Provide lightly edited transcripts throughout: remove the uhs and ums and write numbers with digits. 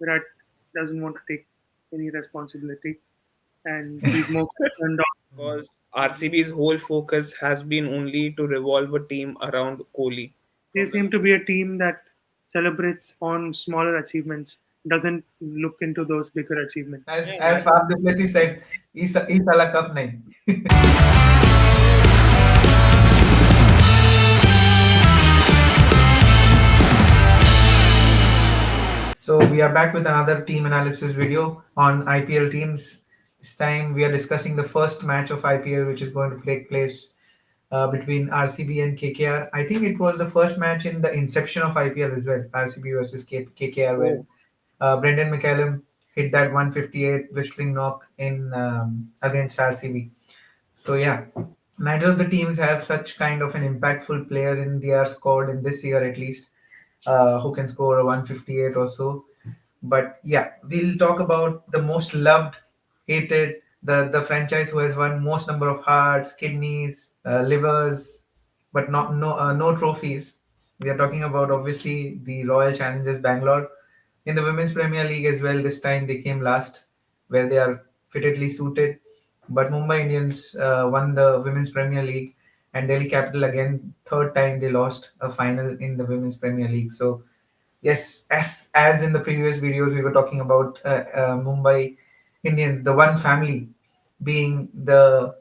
Virat doesn't want to take any responsibility, and he's more concerned on. because RCB's whole focus has been only to revolve a team around Kohli. They seem to be a team that celebrates on smaller achievements, doesn't look into those bigger achievements. As Fab du Plessis said, is a cup nahi. So we are back with another team analysis video on IPL teams. This time we are discussing the first match of IPL, which is going to take place between RCB and KKR. I think it was the first match in the inception of IPL as well, RCB versus KKR, where Oh, Brendan McCallum hit that 158 blistering knock in against RCB. So yeah, neither of the teams have such kind of an impactful player in their squad in this year at least, who can score a 158 or so. But yeah, we'll talk about the most loved, hated, the franchise who has won most number of hearts, kidneys, livers, but not no trophies. We are talking about obviously the Royal Challengers Bangalore in the Women's Premier League as well. This time they came last, where they are fittedly suited. But Mumbai Indians won the Women's Premier League, and Delhi Capital again, third time they lost a final in the Women's Premier League. So yes, as in the previous videos, we were talking about Mumbai Indians, the one family being the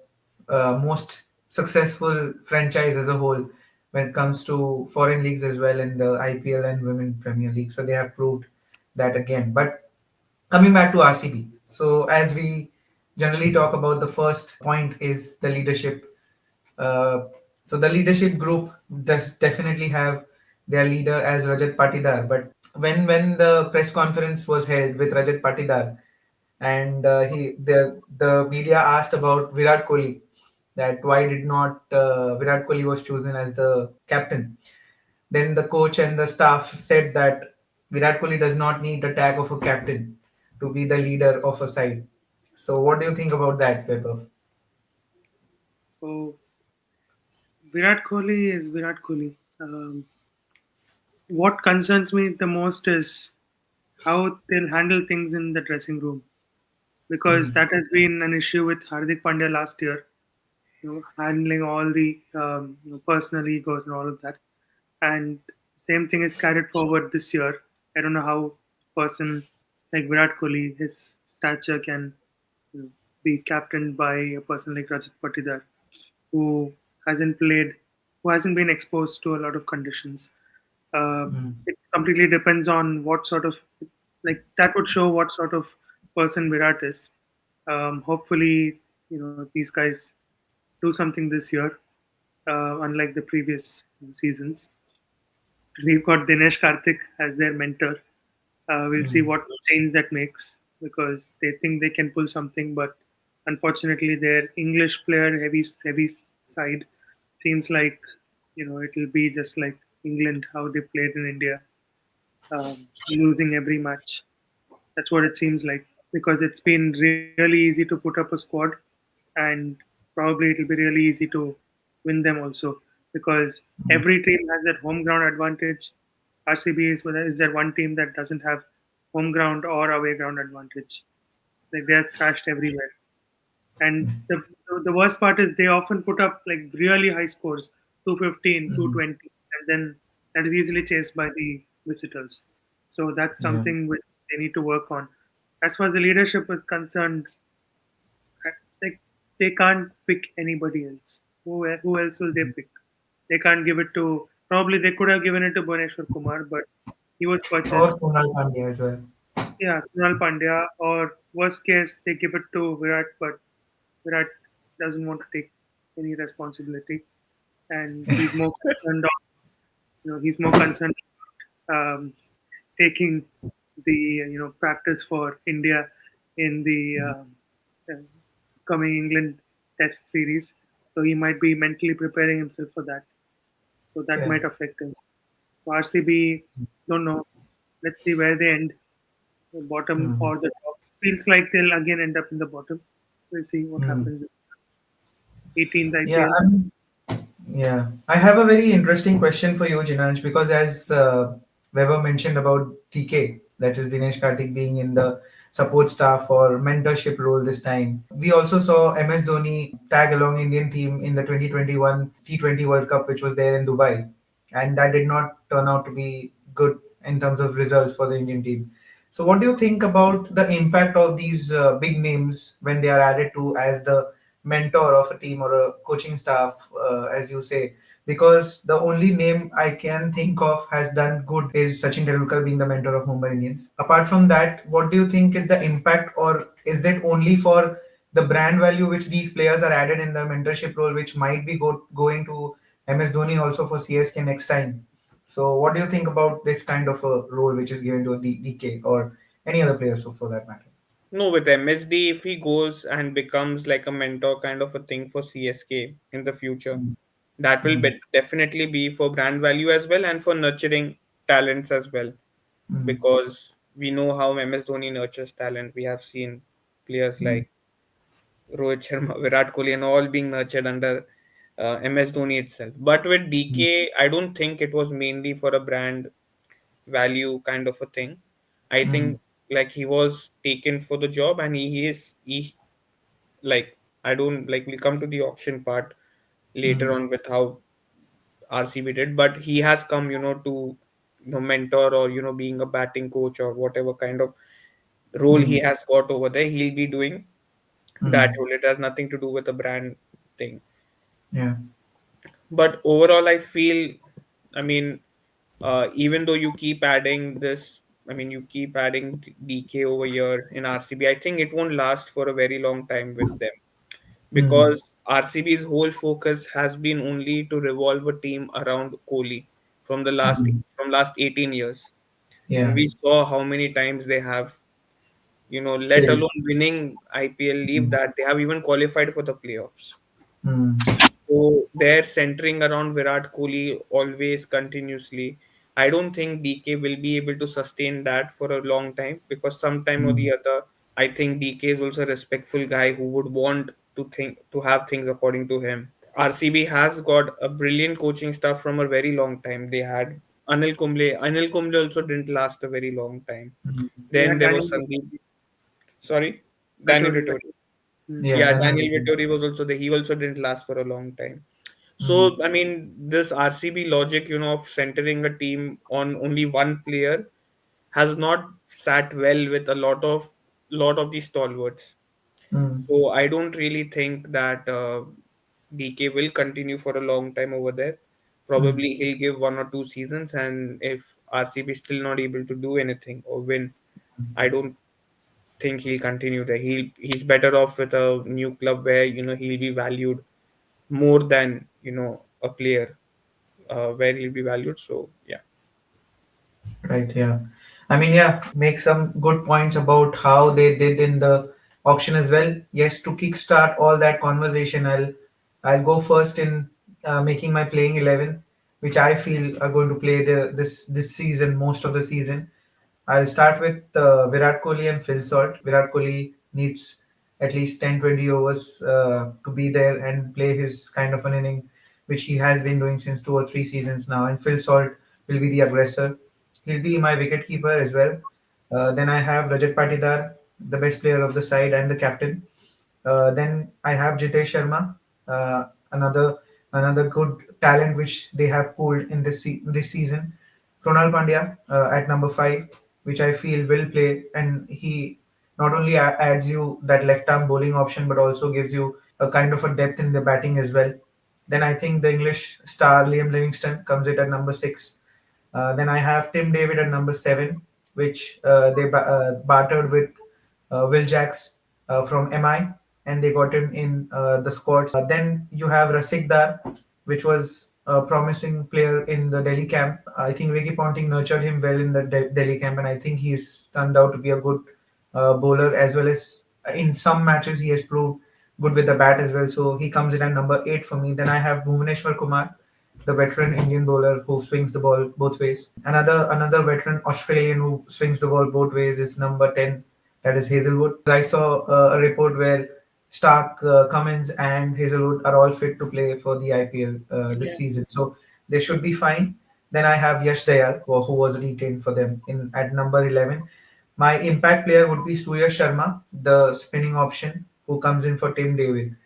most successful franchise as a whole when it comes to foreign leagues as well in the IPL and Women Premier League. So they have proved that again. But coming back to RCB, so as we generally talk about, the first point is the leadership. uh, so the leadership group does definitely have their leader as Rajat Patidar. But when the press conference was held with Rajat Patidar, and the media asked about Virat Kohli, that why did not Virat Kohli was chosen as the captain, then the coach and the staff said that Virat Kohli does not need the tag of a captain to be the leader of a side. So what do you think about that, Vaibhav? So Virat Kohli is Virat Kohli. What concerns me the most is how they'll handle things in the dressing room, because that has been an issue with Hardik Pandya last year. Handling all the personal egos and all of that, and same thing is carried forward this year. I don't know how a person like Virat Kohli, his stature can be captained by a person like Rajat Patidar, who hasn't played, who hasn't been exposed to a lot of conditions. Mm. It completely depends on what sort of, like, that would show what sort of person Virat is. Hopefully, these guys do something this year, unlike the previous seasons. We've got Dinesh Karthik as their mentor. We'll see Mm. what change that makes, because they think they can pull something, but unfortunately, their English player heavy side seems like it'll be just like England, how they played in India, losing every match. That's what it seems like, because it's been really easy to put up a squad, and probably it'll be really easy to win them also, because every team has that home ground advantage. RCB is there one team that doesn't have home ground or away ground advantage. Like, they're thrashed everywhere. And the worst part is they often put up like really high scores, 215, Mm. 220, and then that is easily chased by the visitors. So that's Yeah. something which they need to work on. As far as the leadership is concerned, like, they can't pick anybody else. Who else will they pick? They can't give it to. Probably they could have given it to Bhuvneshwar Kumar, but he was Or purchased. Kunal Pandya as well. Yeah, Kunal Pandya, or worst case, they give it to Virat, but Virat doesn't want to take any responsibility, and he's more concerned on, he's more concerned um, taking the practice for India in the coming England Test series. So he might be mentally preparing himself for that. So that Yeah. might affect him. So RCB, don't know. Let's see where they end, the bottom Mm. or the top. Feels like they'll again end up in the bottom. We'll see what Mm. happens. 18th Yeah, IPL. I mean, yeah. I have a very interesting question for you, Jinanj, because as Weber mentioned about TK. that is Dinesh Karthik being in the support staff or mentorship role this time. We also saw MS Dhoni tag along Indian team in the 2021 T20 World Cup, which was there in Dubai, and that did not turn out to be good in terms of results for the Indian team. So, what do you think about the impact of these big names when they are added to as the mentor of a team or a coaching staff, as you say? Because the only name I can think of has done good is Sachin Tendulkar being the mentor of Mumbai Indians. Apart from that, what do you think is the impact, or is it only for the brand value which these players are added in the mentorship role, which might be going to MS Dhoni also for CSK next time? So, what do you think about this kind of a role which is given to a DK or any other player, so for that matter? No, with MSD, if he goes and becomes like a mentor kind of a thing for CSK in the future, Mm, that will mm, definitely be for brand value as well and for nurturing talents as well. mm, Because we know how MS Dhoni nurtures talent. We have seen players mm, like Rohit Sharma, Virat Kohli, and all being nurtured under MS Dhoni itself. But with mm, DK, I don't think it was mainly for a brand value kind of a thing. I mm, think like he was taken for the job, and he like I don't like we'll come to the auction part later mm, on with how RCB did, but he has come, to mentor or being a batting coach or whatever kind of role he mm, has got over there. He'll be doing that mm. role. It has nothing to do with the brand thing. Yeah. But overall, I feel, I mean, even though you keep adding this, I mean, you keep adding DK over here in RCB, I think it won't last for a very long time with them Mm, because RCB's whole focus has been only to revolve a team around Kohli from the mm. last 18 years. And Yeah. we saw how many times they have, let Failed. alone winning IPL, leave Mm, that they have even qualified for the playoffs. mm, So they're centering around Virat Kohli always continuously. I don't think DK will be able to sustain that for a long time because sometime or mm, the other, I think DK is also a respectful guy who would want to have things according to him. RCB has got a brilliant coaching staff from a very long time. They had Anil Kumble. Anil Kumble also didn't last a very long time. mm. We Then had there was Daniel Sandeep. Sorry, Daniel Vettori. Vittori. Mm. Yeah, Yeah, Daniel Daniel Levy. Vittori was also there. He also didn't last for a long time. Mm, So, I mean, this RCB logic, of centering a team on only one player has not sat well with a lot of these stalwarts. mm, So, I don't really think that DK will continue for a long time over there. mm, Probably he'll give 1 or 2 seasons, and if RCB is still not able to do anything or win, I don't think he'll continue there. He's better off with a new club where he'll be valued more than a player where he'll be valued. So yeah, right, yeah. I mean, yeah, make some good points about how they did in the auction as well. Yes, to kickstart all that conversation, I'll go first in making my playing 11, which I feel are going to play this season, most of the season. I'll start with Virat Kohli and Phil Salt. Virat Kohli needs at least 10-20 overs to be there and play his kind of an inning, which he has been doing since 2 or 3 seasons now. And Phil Salt will be the aggressor. He'll be my wicket keeper as well. Then I have Rajat Patidar, the best player of the side and the captain. Then I have Jitesh Sharma, uh, another another good talent which they have pulled in this season. Kronal Pandya at number 5, which I feel will play, and he not only adds you that left arm bowling option, but also gives you a kind of a depth in the batting as well. Then I think the English star Liam Livingstone comes in at number 6. Then I have Tim David at number 7, which they bartered with Will Jacks from MI, and they got him in the squad. Then you have Rasikdar, which was a promising player in the Delhi camp. I think Ricky Ponting nurtured him well in the Delhi camp, and I think he's turned out to be a good bowler as well as in some matches he has proved good with the bat as well. So he comes in at number 8 for me. Then I have Bhuvaneshwar Kumar, the veteran Indian bowler who swings the ball both ways. Another veteran Australian who swings the ball both ways is number 10, that is Hazelwood. I saw a report where Stark, Cummins, and Hazelwood are all fit to play for the IPL this Yeah. season, so they should be fine. Then I have Yash Dayal, who was retained for them in at number 11. My impact player would be Surya Sharma, the spinning option, who comes in for Tim David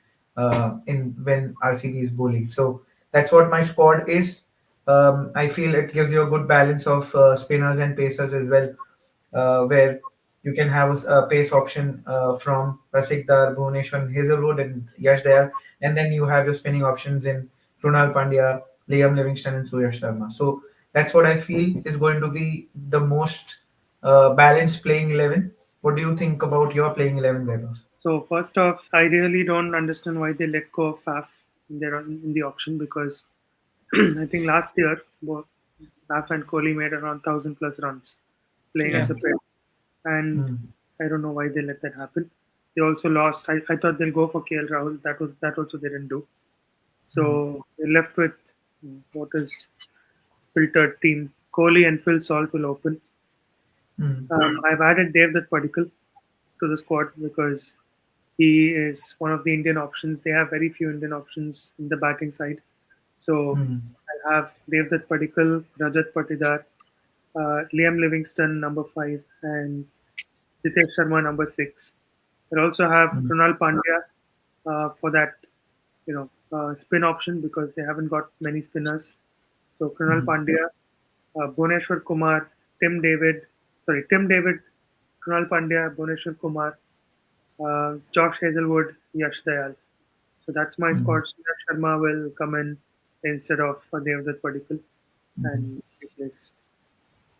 in when RCB is bowling. So that's what my squad is. I feel it gives you a good balance of spinners and pacers as well, where you can have a pace option from Rasik Dar, Bhuvaneshwar, Hazelwood, and Yash Dayal, and then you have your spinning options in Krunal Pandya, Liam Livingston, and Surya Sharma. So that's what I feel is going to be the most balanced playing 11. What do you think about your playing 11, Velos? So first off, I really don't understand why they let go of Faf in the auction because I think last year both Faf and Kohli made around 1,000 plus runs playing Yeah. as a pair, and Mm, I don't know why they let that happen. They also lost. I thought they'll go for KL Rahul. That also they didn't do. mm, So they left with what is filtered team. Kohli and Phil Salt will open. mm, I've added Devdutt Padikkal to the squad because he is one of the Indian options. They have very few Indian options in the batting side. So mm, I have Devdutt Padikkal, Rajat Patidar, Liam Livingston number 5, and Jitesh Sharma number 6. I also have mm, Krunal Pandya for that spin option because they haven't got many spinners. So Krunal mm, Pandya, Bhuneshwar Kumar, Tim David, Krunal Pandya, Bhuneshwar Kumar, Josh Hazelwood, Yash Dayal. So that's my mm, squad. Surya Sharma will come in instead of Devdutt Padikkal mm. and replace.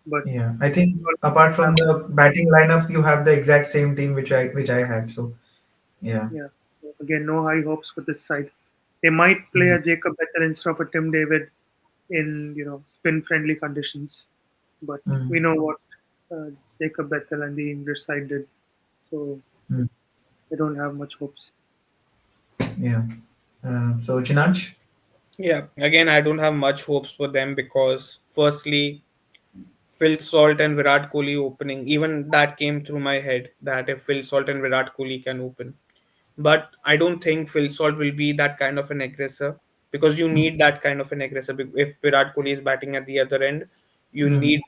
But Yeah, I think apart from the batting lineup, you have the exact same team which I had. So yeah. yeah, again, no high hopes for this side. They might play Mm, a Jacob Bethel instead of a Tim David in spin friendly conditions, but we mm, know what uh, Jacob Bethel and the English side did, so mm. I don't have much hopes. Yeah. So Chinanch. Yeah, again, I don't have much hopes for them because, firstly, Phil Salt and Virat Kohli opening, even that came through my head that if Phil Salt and Virat Kohli can open. But I don't think Phil Salt will be that kind of an aggressor because you need that kind of an aggressor. If Virat Kohli is batting at the other end, you Mm, need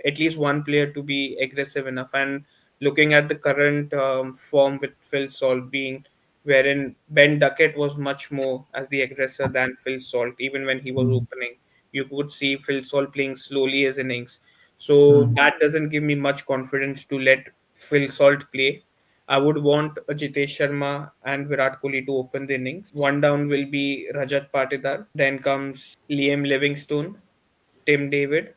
at least one player to be aggressive enough. And looking at the current form with Phil Salt being wherein Ben Duckett was much more as the aggressor than Phil Salt, even when he was mm, opening. You could see Phil Salt playing slowly his innings. So mm, that doesn't give me much confidence to let Phil Salt play. I would want Jitesh Sharma and Virat Kohli to open the innings. One down will be Rajat Patidar. Then comes Liam Livingstone, Tim David,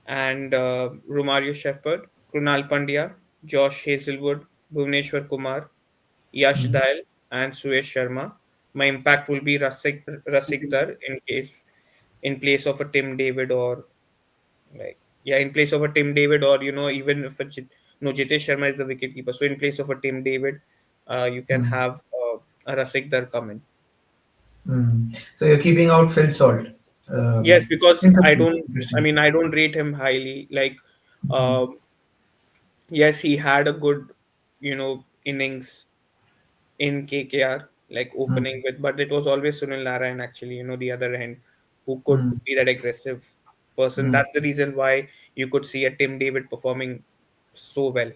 and Romario Shepherd, Krunal Pandya, Josh Hazelwood, Bhuvneshwar Kumar, Yash mm, Dayal, and Suresh Sharma. My impact will be Rasik Dar in place of a Tim David or like in place of a Tim David or even if no Jitesh Sharma is the wicketkeeper. So in place of a Tim David, you can mm, have a Rasik Dar come in. mm. So you're keeping out Phil Salt. Yes, because I Interesting. don't. I Interesting. mean, I don't rate him highly. Like, Mm, um, yes, he had a good, innings in KKR, like mm, opening with, but it was always Sunil Narayan actually, the other end, who could mm, be that aggressive person. mm. That's the reason why you could see a Tim David performing so well.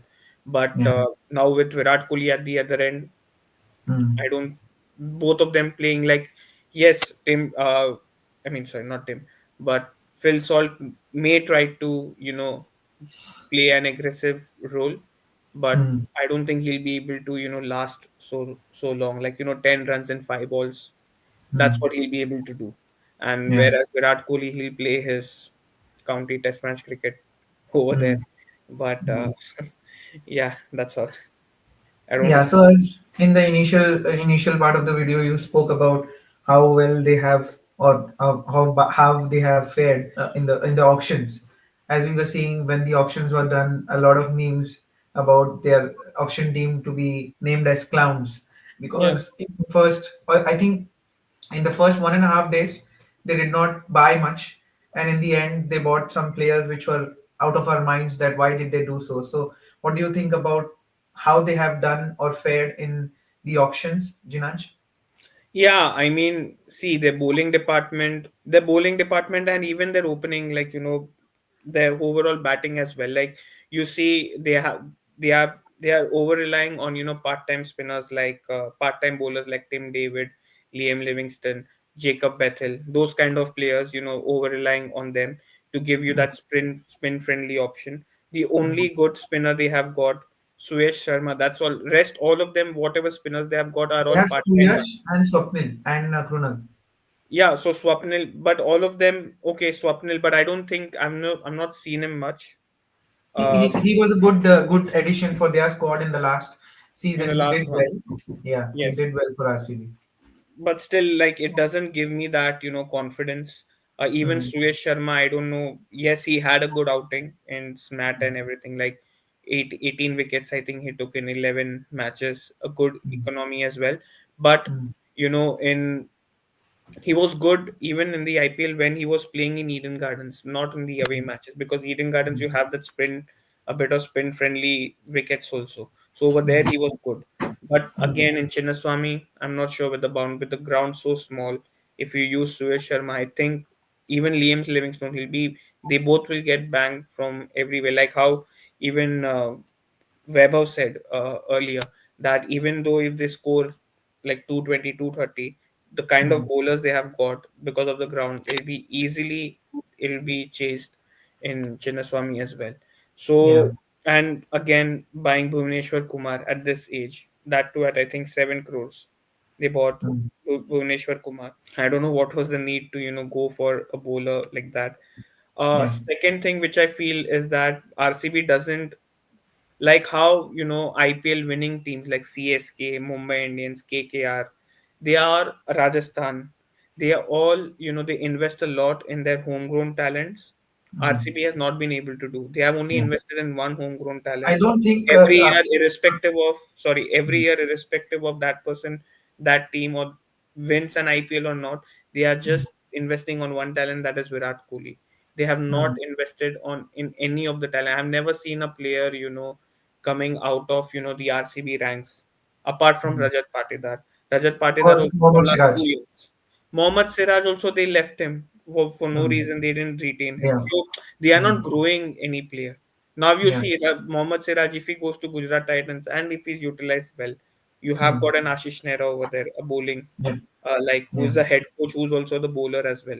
But Yeah. now with Virat Kohli at the other end, Mm, I don't. Both of them playing like yes, Tim. I mean, sorry, not Tim, but Phil Salt may try to play an aggressive role, but mm, I don't think he'll be able to last so long. Like 10 runs and 5 balls. That's mm. what he'll be able to do. And Yeah. whereas Virat Kohli, he'll play his county test match cricket over there. Mm, But mm. yeah, that's all. I don't want Yeah, to. so as in the initial part of the video, you spoke about how well they have or how they have fared in the auctions. As we were seeing when the auctions were done, a lot of memes about their auction team to be named as clowns Yeah. because in the first, or I think in the first 1.5 days, they did not buy much, and in the end, they bought some players which were out of our minds. That why did they do so? So, what do you think about how they have done or fared in the auctions, Jinaj? Yeah, I mean, see their bowling department, and even their opening, like their overall batting as well. Like you see, they are over relying on part-time spinners like part-time bowlers like Tim David, Liam Livingston, Jacob Bethel, those kind of players. Over relying on them to give you that spin friendly option. The only good spinner they have got, Suyesh Sharma. That's all. Rest all of them, whatever spinners they have got, are all Yes, part-time. Yash and Swapnil and Krunal. Yeah, so Swapnil, but all of them, okay, Swapnil, but I don't think I'm not seeing him much. He was a good addition for their squad in the last In season. the He did last one. well. Yeah, he Yes, did well for RCB. but still, like it doesn't give me that confidence. Even Mm, Suyesh Sharma, I don't know. Yes, he had a good outing in SMAT and everything. Like 18 wickets, I think he took in 11 matches. A good mm, economy as well. But mm, in he was good even in the IPL when he was playing in Eden Gardens, not in the away matches, because Eden Gardens you have that spin, a bit of spin friendly wickets also. So over there he was good. But mm, again in Chinnaswamy, I'm not sure with the ground so small. If you use Suresh Sharma, I think even Liam Livingstone will be they both will get banged from everywhere. Like how even Weber said earlier that even though if they score like 220, 230, the kind of mm. bowlers they have got because of the ground, it'll be chased in Chinnaswamy as well. Yeah. So, and again, buying Bhuvneshwar Kumar at this age, that too at I think 7 crores, they bought Mm, Bhuvneshwar Kumar. I don't know what was the need to, go for a bowler like that. yeah. Second thing which I feel is that RCB doesn't like how IPL winning teams like CSK, Mumbai Indians, KKR, they are Rajasthan. They are all they invest a lot in their homegrown talents. Mm, RCB has not been able to do. They have only yeah. invested in one homegrown I talent don't think. every year irrespective of that person, that team or wins an IPL or not. They are Mm, just investing on one talent, that is Virat Kohli. They have not mm, invested on in any of the talent. I've never seen a player coming out of the RCB ranks apart from mm. Rajat Patidar. Rajat Patidar Or also for Mohammad last Siraj. 2 years. Mohammad Siraj also they left him for no Mm, reason. They didn't retain him. yeah. So they are not Mm, growing any player. Now you yeah. see that Mohammad Siraj, if he goes to Gujarat Titans and if he's utilized well, you have Mm, got an Ashish Nehra over there, a bowling, yeah. like Yeah. who's a head coach, who's also the bowler as well,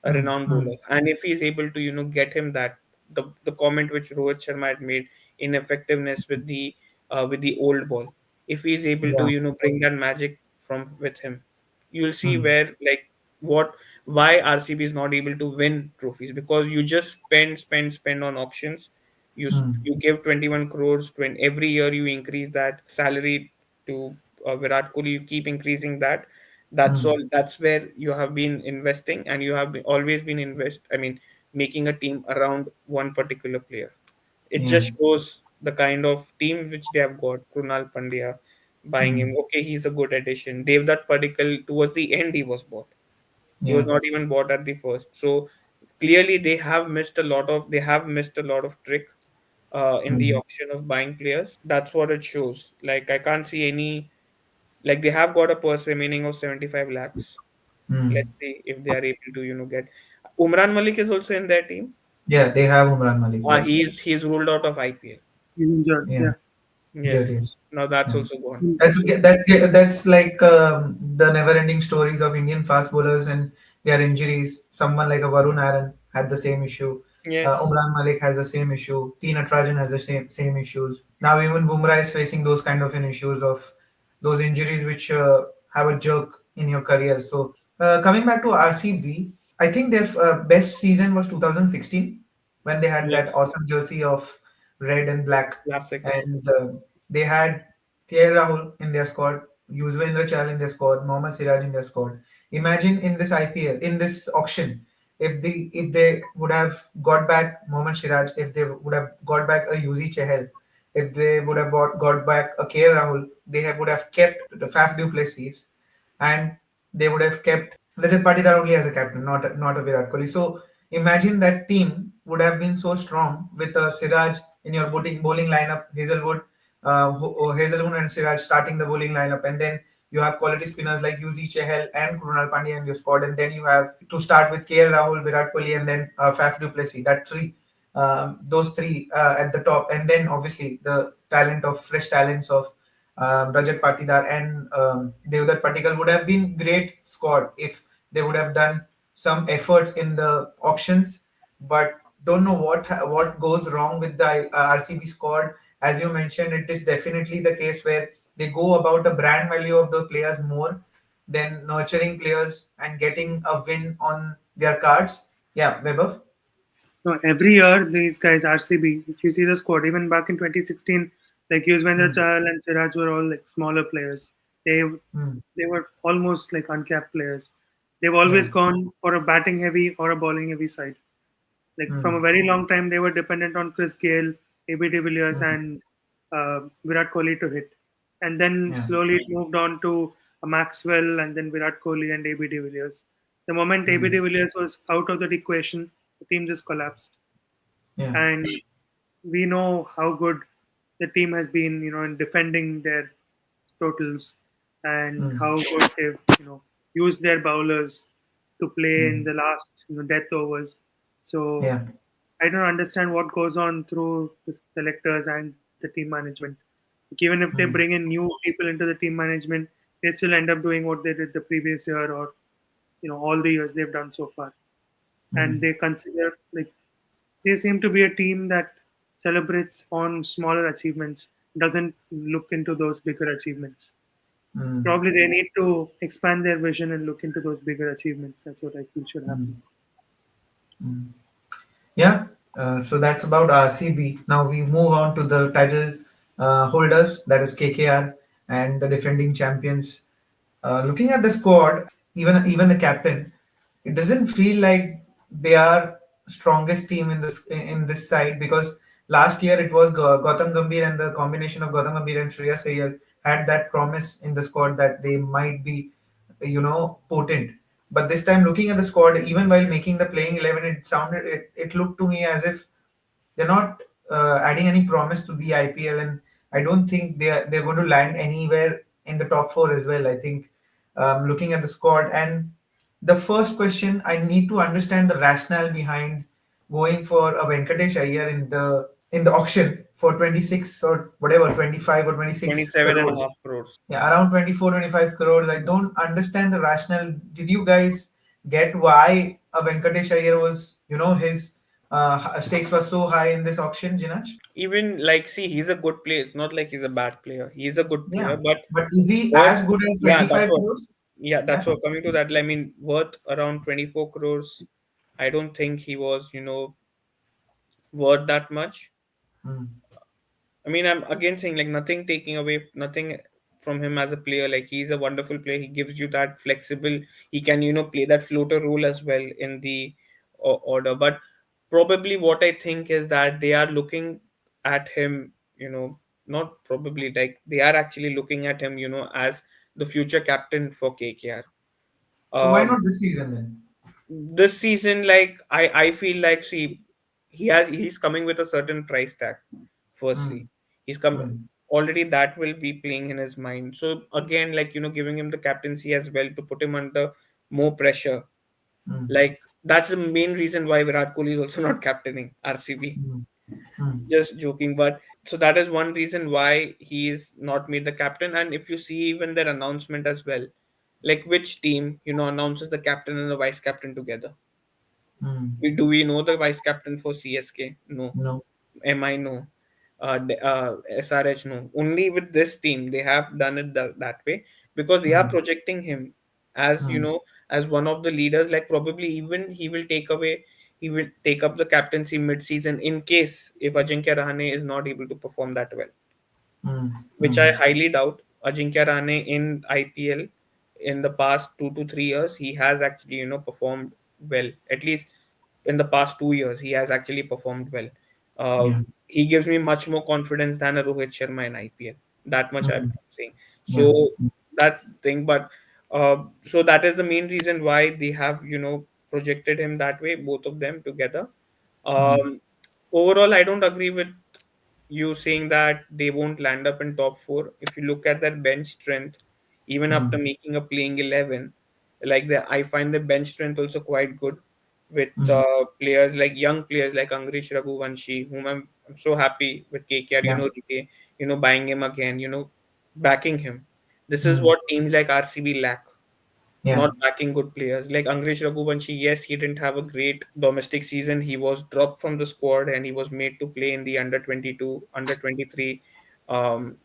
a Mm, renowned mm, bowler. And if he's able to, get him that the comment which Rohit Sharma had made, ineffectiveness with the old ball. If he's able to, yeah. bring that magic from with him, you'll see Mm, where like what why RCB is not able to win trophies, because you just spend on auctions. mm, You give 21 crores when every year you increase that salary to Virat Kohli. You keep increasing that. That's mm, all. That's where you have been investing, and you have always been making a team around one particular player. It yeah. just shows the kind of team which they have got. Krunal Pandya buying him. Mm, Okay, he's a good addition. Devdutt Padikkal, towards the end, he was bought. He was yeah. not even bought at the first. So clearly, they have missed a lot of trick in the Mm, auction of buying players. That's what it shows. Like I can't see any. Like they have got a purse remaining of 75 lakhs. mm. Let's see if they are able to get. Umran Malik is also in their team. Yeah, they have Umran Malik. Yes. He's ruled out of IPL. He's injured. Yeah. Yeah. Injured. Yes. Yes. Now that's Yeah. also gone. Mm. That's like the never-ending stories of Indian fast bowlers and their injuries. Someone like a Varun Aaron had the same issue. Yes. Umran Malik has the same issue. T. Natarajan has the same issues. Now even Bumrah is facing those kind of an issues of those injuries which have a jerk in your career. So coming back to RCB, I think their best season was 2016 when they had that Yes. awesome jersey of red and black, Classic. and they had KL Rahul in their squad, Yuzvendra Chahal in their squad, Mohammad Siraj in their squad. Imagine in this IPL, in this auction, if they would have got back Mohammad Siraj, if they would have got back a Yuzi Chahal, if they would have got back a KL Rahul, would have kept the Faf du Plessis, and they would have kept Rajat Patidar only as a captain, not a Virat Kohli. So imagine that team would have been so strong with Siraj in your bowling lineup, Hazelwood and Siraj starting the bowling lineup, and then You have quality spinners like Yuzi Chahal and Krunal Pandya in your squad, and then you have to start with KL Rahul, Virat Kohli, and then Faf du Plessis. That three, those three at the top, and then obviously the talent of fresh talents of Rajat Patidar and Devdutt Patikal would have been great squad if they would have done some efforts in the auctions. But don't know what goes wrong with the RCB squad. As you mentioned, it is definitely the case where they go about the brand value of the players more than nurturing players and getting a win on their cards. Yeah, Webber. No, every year these guys RCB, if you see the squad, even back in 2016, like Yuzvendra Hmm. Chahal and Siraj were all like smaller players. They Hmm. they were almost like uncapped players. They've Yeah. always gone for a batting heavy or a bowling heavy side. Like from a Hmm. very long time, they were dependent on Chris Gayle, AB de Villiers, Hmm. and Virat Kohli to hit. And then Yeah. slowly it moved on to Maxwell and then Virat Kohli and AB de Villiers. The moment AB Hmm. de Villiers was out of the equation, the team just collapsed. Yeah. And we know how good the team has been, in defending their totals and Hmm. how good they've, used their bowlers to play in Hmm. the last, death overs. So Yeah. I don't understand what goes on through the selectors and the team management. Like, even if they Hmm. bring in new people into the team management, they still end up doing what they did the previous year or all the years they've done so far. And Hmm. they consider like they seem to be a team that celebrates on smaller achievements, doesn't look into those bigger achievements. Hmm. Probably they need to expand their vision and look into those bigger achievements. That's what I feel should Hmm. happen. Hmm. Yeah, so that's about RCB. Now we move on to the title holders, that is KKR and the defending champions. Looking at the squad, even the captain, it doesn't feel like they are strongest team in this side, because last year it was Gautam Gambhir, and the combination of Gautam Gambhir and Shreyas Iyer had that promise in the squad that they might be, potent. But this time, looking at the squad, even while making the playing 11, it looked to me as if they're not adding any promise to the IPL, and I don't think they're going to land anywhere in the top four as well. I think, looking at the squad, and the first question, I need to understand the rationale behind going for a Venkatesh Iyer in the auction for 26 or whatever, 25 or 26 27 and a crores. half crores. Yeah, around 24, 25 crores. I don't understand the rationale. Did you guys get why a Venkatesh Iyer was, his stakes were so high in this auction, Jinach? Even like, see, he's a good player. It's not like he's a bad player. He's a good player, Yeah. but But is he worth, as good as yeah, 25 crores? that's Yeah. what coming to that. I mean, worth around 24 crores. I don't think he was, worth that much. Hmm. I mean, I'm again saying like nothing taking away, nothing from him as a player. Like he's a wonderful player. He gives you that flexible. He can play that floater role as well in the order. But probably what I think is that they are looking at him. Not probably, like they are actually looking at him. As the future captain for KKR. So why Um, not this season then? this season, like I feel like, see, he's coming with a certain price tag. Firstly, Hmm. he's come Hmm. already, that will be playing in his mind. So again, like giving him the captaincy as well to put him under more pressure. Hmm. Like that's the main reason why Virat Kohli is also not captaining RCB. Hmm. Hmm. Just joking, but so that is one reason why he is not made the captain. And if you see even their announcement as well, like which team announces the captain and the vice captain together? Hmm. Do we know the vice captain for CSK? No. No. MI? No. SRH? No. Only with this team they have done it that way, because they are Hmm. projecting him as Hmm. as one of the leaders. Like probably even he will take up the captaincy mid-season in case if Ajinkya Rahane is not able to perform that well, Hmm. which Hmm. I highly doubt. Ajinkya Rahane in IPL in the past 2 to 3 years, he has actually performed well. At least in the past 2 years, he has actually performed well. Yeah. He gives me much more confidence than a Rohit Sharma in IPL. That much I'm Hmm. saying. Yeah. So that's the thing. But so that is the main reason why they have projected him that way, both of them together. Hmm. Um, Overall, I don't agree with you saying that they won't land up in top four. If you look at their bench strength, even after Mm, making a playing 11. Like I find the bench strength also quite good with mm, players like young players like Angrish Raghuvanshi, whom I'm so happy with KKR, yeah, buying him again, backing him. This is mm, what teams like RCB lack, yeah, not backing good players. Like Angrish Raghuvanshi, yes, he didn't have a great domestic season. He was dropped from the squad and he was made to play in the under 22, under 23 um,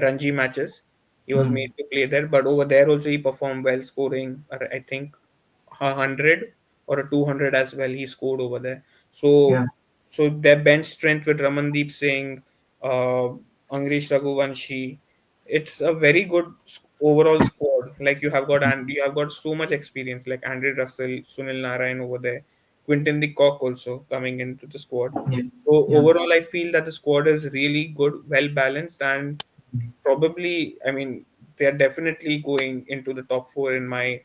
Ranji matches. He was mm, made to play there, but over there also he performed well, scoring I think 100 or a 200 as well. He scored over there. So yeah, their bench strength with Ramandeep Singh, uh, Angrish Raghuvanshi, it's a very good overall squad. Like you have got so much experience like Andre Russell, Sunil Narayan over there, Quinton de Kock also coming into the squad. yeah, So yeah, overall, I feel that the squad is really good, well balanced, and probably, I mean, they are definitely going into the top four in my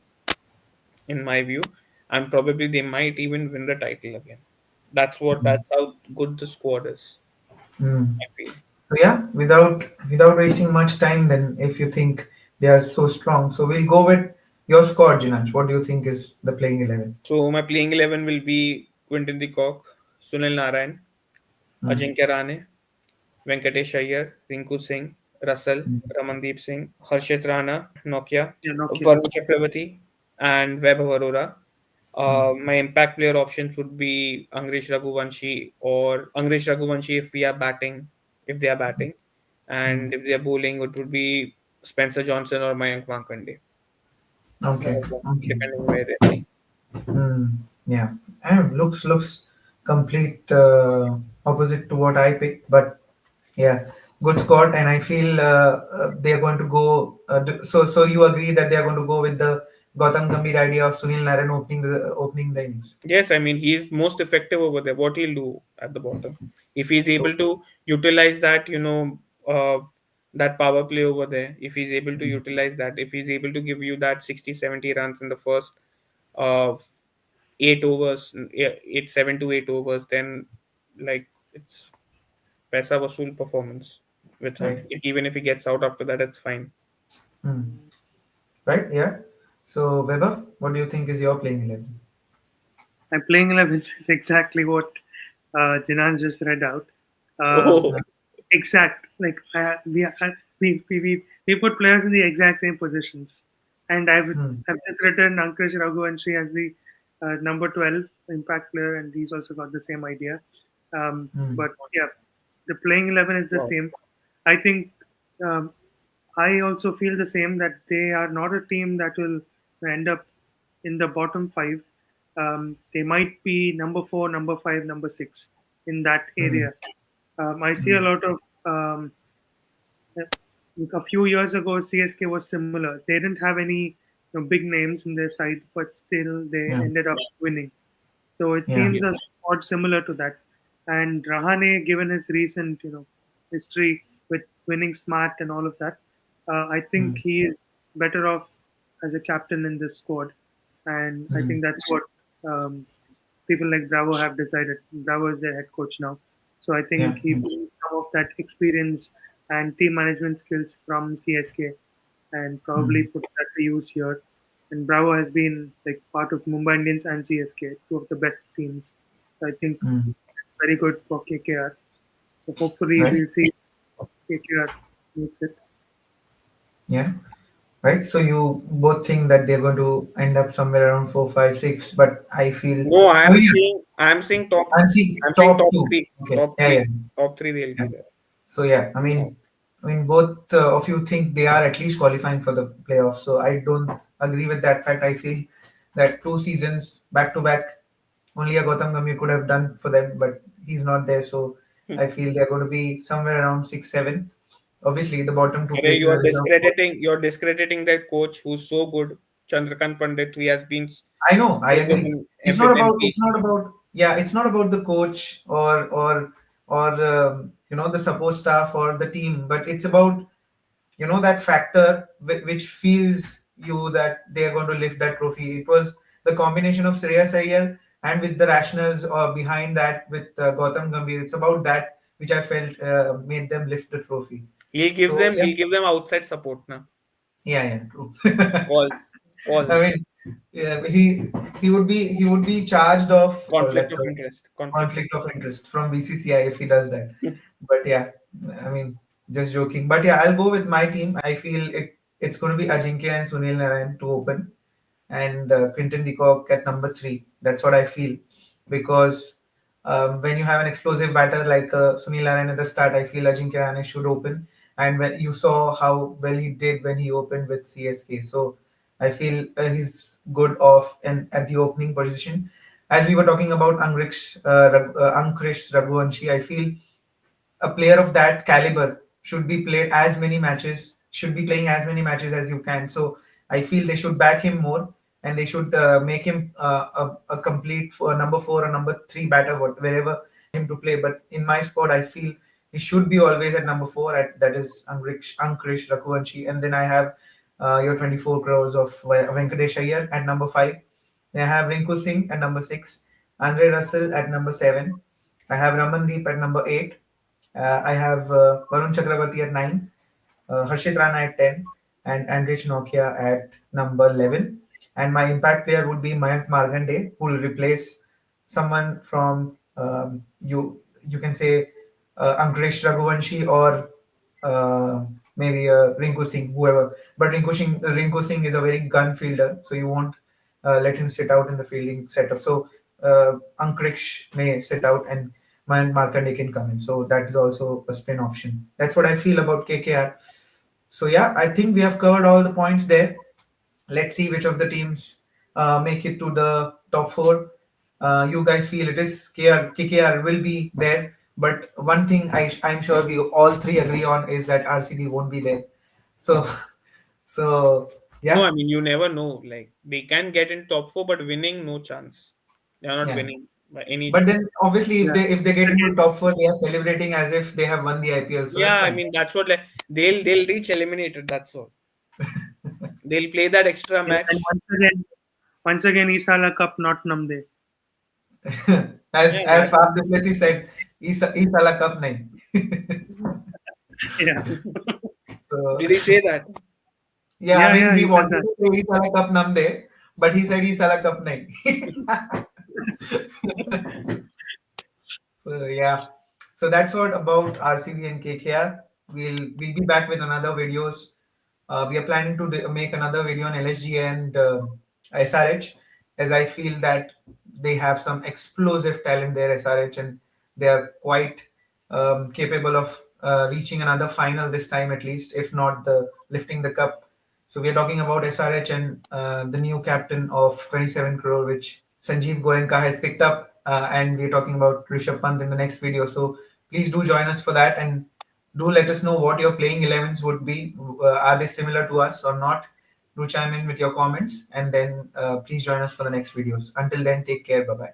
view, and probably they might even win the title again. mm, That's how good the squad is. mm. I feel. So yeah, without wasting much time, then if you think they are so strong, so we'll go with your squad, Jinanj. What do you think is the playing 11? So my playing 11 will be Quinton de Kock, Sunil Narayan, Mm, Ajinkya Rane, Venkatesh Iyer, Rinku Singh, Russell, mm, Ramandeep Singh, Harshit Rana, Nokia, Yeah, Nokia. Varun Chakravarti, and Vaibhav Arora. mm, My impact player options would be Angrish Raghuvanshi or Angrish Raghuvanshi if they are batting, mm. and if they are bowling, it would be Spencer Johnson or Mayank Markande, one Okay, of them, okay. depending where they're playing. Yeah, and looks complete opposite to what I picked, but yeah, good squad, and I feel they are going to go. So you agree that they are going to go with the Gautam Gambhir idea of Sunil Narayan opening the innings? Yes, I mean he's most effective over there. What he'll do at the bottom, if he's able to utilize that, that power play over there. If he's able to utilize that, if he's able to give you that 60, 70 runs in the first uh 8 overs, 7 to 8 overs, then like it's paisa vasool performance with him. Right. Even if he gets out after that, it's fine. Hmm. Right. Yeah. So Weber, what do you think is your playing 11? I'm playing 11 is exactly what Jinan just read out. Um, Oh, Yeah. exact. Like we put players in the exact same positions, and Hmm. I've just written Ankush Raghuvanshi as the number 12 impact player, and he's also got the same idea. Hmm. But yeah, the playing 11 is the wow. same. I think um, I also feel the same that they are not a team that will end up in the bottom five. They might be number four, number five, number six in that Hmm. area. I see a Hmm. lot of like a few years ago, CSK was similar. They didn't have any big names in their side, but still they Yeah. ended up winning. So it Yeah. seems a spot similar to that. And Rahane, given his recent, history with winning smart and all of that, I think Hmm. he is better off as a captain in this squad. And I Hmm. think that's what um, people like Bravo have decided. Bravo is their head coach now. So I Yeah. think he Yeah. brings some of that experience and team management skills from CSK and probably Hmm. put that to use here. And Bravo has been like part of Mumbai Indians and CSK, two of the best teams. So I think Hmm. it's very good for KKR. So hopefully Right. we'll see KKR makes it. Yeah. Right. So you both think that they're going to end up somewhere around 4, 5, 6, but I feel. No, I mean, yeah, I'm saying top I'm seeing I'm saying top top two. three. Okay. Top Yeah. Yeah. three. Top three they'll Yeah. be there. So yeah, No. I mean, both of you think they are at least qualifying for the playoffs. So I don't agree with that fact. I feel that 2 seasons back to back, only a Gautam Gambhir could have done for them, but he's not there. So I feel they're going to be somewhere around 6, 7. Obviously, the bottom two Arey, places are reserved for. you're discrediting that coach who's so good, Chandrakant Pandit, who has been I know, I so good agree. with It's MP. not about, yeah, it's not about the coach or the support staff or the team, but it's about that factor which feels you that they are going to lift that trophy. It was the combination of Shreyas Iyer and with the rationals behind that with Gautam Gambhir. It's about that which I felt made them lift the trophy. So yeah, He'll give them outside support now. Yeah, yeah, true. False. I False. mean, yeah, he would be charged of like Conflict of interest. Conflict of conflict of interest from BCCI if he does that. But yeah, I mean, just joking. But yeah, I'll go with my team. I feel it's going to be Ajinkya and Sunil Narayan to open, and Quinton de Kock at number three. That's what I feel, because when you have an explosive batter like Sunil Narayan at the start, I feel Ajinkya Rahane should open. And when you saw how well he did when he opened with CSK, so I feel he's good off and at the opening position. As we were talking about Ankush Raghuvanshi, I feel a player of that caliber should be played as many matches, should be playing as many matches as you can. So I feel they should back him more, and they should make him a complete number four or number three batter, wherever him to play. But in my spot, I feel he should be always at number four. That is Ankush Raghuvanshi, and then I have your 24 crores of Venkatesh Iyer at number five. Then I have Rinku Singh at number six, Andre Russell at number seven. I have Ramandeep at number eight. I have Varun Chakrabarti at 9, Harshit Rana at 10, and Andrich Nokia at number 11. And my impact player would be Mayank Margande, who will replace someone from you can say Ankush Raghuvanshi or maybe Rinku Singh, whoever. But Rinku Singh is a very gun fielder, so you won't let him sit out in the fielding setup. So Ankush may sit out and Markande can come in. So that is also a spin option. That's what I feel about KKR. So yeah, I think we have covered all the points there. Let's see which of the teams make it to the top four. You guys feel it is KKR will be there, but one thing I'm sure we all three agree on is that RCB won't be there. So so No, yeah, I mean you never know. Like they can get in top four, but winning, no chance. They are not yeah. winning by any But chance. then obviously if Yeah. they get into Again, top four, they are celebrating as if they have won the IPL. So that's Yeah, I fine. mean that's what like they'll reach eliminated. That's all. They'll play that extra yeah, and match. once again, Isala Cup not namde. as Yeah, as that. Faf du Plessis said, "Is साला cup नहीं." Yeah, So Did he say that? yeah, I yeah, mean yeah. he He said wanted that. to say "Is साला cup nam de," but he said "Is साला cup नहीं." So yeah, so that's what about RCB and KKR. We'll be back with another videos. We are planning to make another video on LSG and SRH, as I feel that they have some explosive talent there, SRH, and they are quite capable of reaching another final this time at least, if not the lifting the cup. So we are talking about SRH and the new captain of 27 crore, which Sanjeev Goenka has picked up, and we're talking about Rishabh Pant in the next video. So please do join us for that, and do let us know what your playing 11s would be. Are they similar to us or not? Do chime in with your comments, and then please join us for the next videos. Until then, take care. Bye bye.